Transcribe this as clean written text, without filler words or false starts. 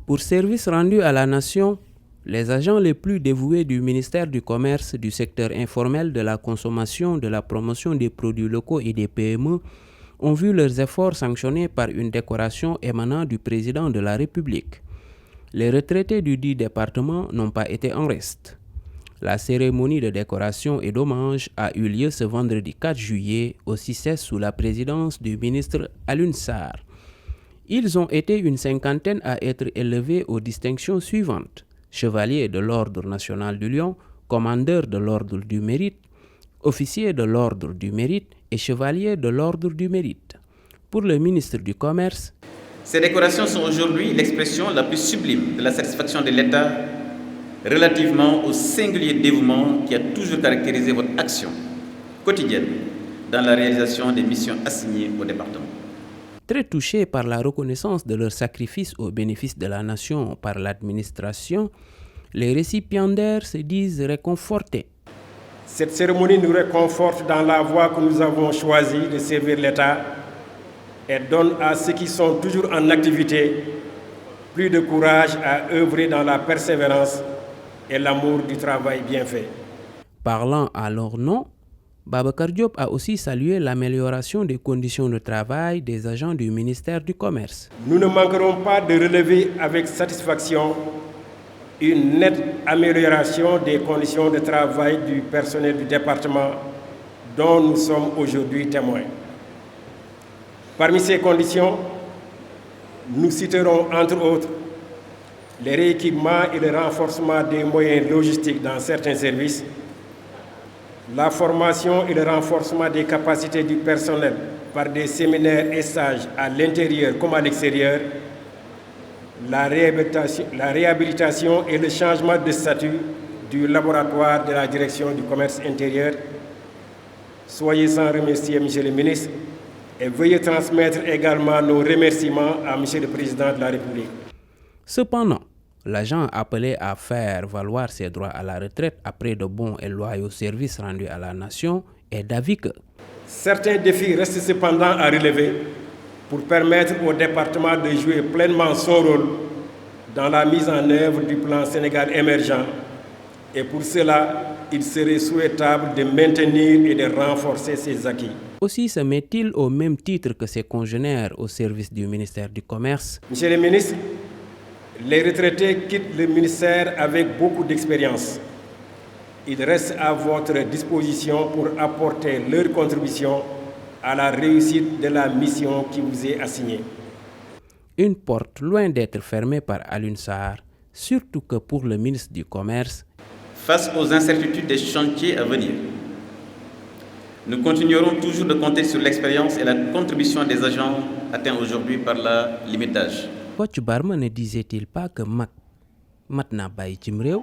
Pour service rendu à la nation, les agents les plus dévoués du ministère du Commerce, du secteur informel, de la consommation, de la promotion des produits locaux et des PME ont vu leurs efforts sanctionnés par une décoration émanant du président de la République. Les retraités du dit département n'ont pas été en reste. La cérémonie de décoration et d'hommage a eu lieu ce vendredi 4 juillet au CICES sous la présidence du ministre Alioune Sarr. Ils ont été une cinquantaine à être élevés aux distinctions suivantes: chevalier de l'Ordre national du Lion, commandeur de l'Ordre du Mérite, officier de l'Ordre du Mérite et chevalier de l'Ordre du Mérite. Pour le ministre du Commerce, ces décorations sont aujourd'hui l'expression la plus sublime de la satisfaction de l'État relativement au singulier dévouement qui a toujours caractérisé votre action quotidienne dans la réalisation des missions assignées au département. Très touchés par la reconnaissance de leur sacrifice au bénéfice de la nation par l'administration, les récipiendaires se disent réconfortés. Cette cérémonie nous réconforte dans la voie que nous avons choisie de servir l'État et donne à ceux qui sont toujours en activité plus de courage à œuvrer dans la persévérance et l'amour du travail bien fait. Parlant à leur nom, Babacar Diop a aussi salué l'amélioration des conditions de travail des agents du ministère du Commerce. Nous ne manquerons pas de relever avec satisfaction une nette amélioration des conditions de travail du personnel du département dont nous sommes aujourd'hui témoins. Parmi ces conditions, nous citerons entre autres les rééquipements et le renforcement des moyens logistiques dans certains services, la formation et le renforcement des capacités du personnel par des séminaires et stages à l'intérieur comme à l'extérieur, la réhabilitation et le changement de statut du laboratoire de la direction du commerce intérieur. Soyez sans remercier, Monsieur le ministre, et veuillez transmettre également nos remerciements à Monsieur le Président de la République. Cependant, l'agent appelé à faire valoir ses droits à la retraite après de bons et loyaux services rendus à la nation est d'avis que certains défis restent cependant à relever pour permettre au département de jouer pleinement son rôle dans la mise en œuvre du plan Sénégal émergent. Et pour cela, il serait souhaitable de maintenir et de renforcer ses acquis. Aussi se met-il au même titre que ses congénères au service du ministère du Commerce. Monsieur le ministre, les retraités quittent le ministère avec beaucoup d'expérience. Ils restent à votre disposition pour apporter leur contribution à la réussite de la mission qui vous est assignée. Une porte loin d'être fermée par Alioune Sarr, surtout que pour le ministre du Commerce, face aux incertitudes des chantiers à venir, nous continuerons toujours de compter sur l'expérience et la contribution des agents atteints aujourd'hui par la limitage. Coach Barma ne disait-il pas que mat na bàyyi cim réew?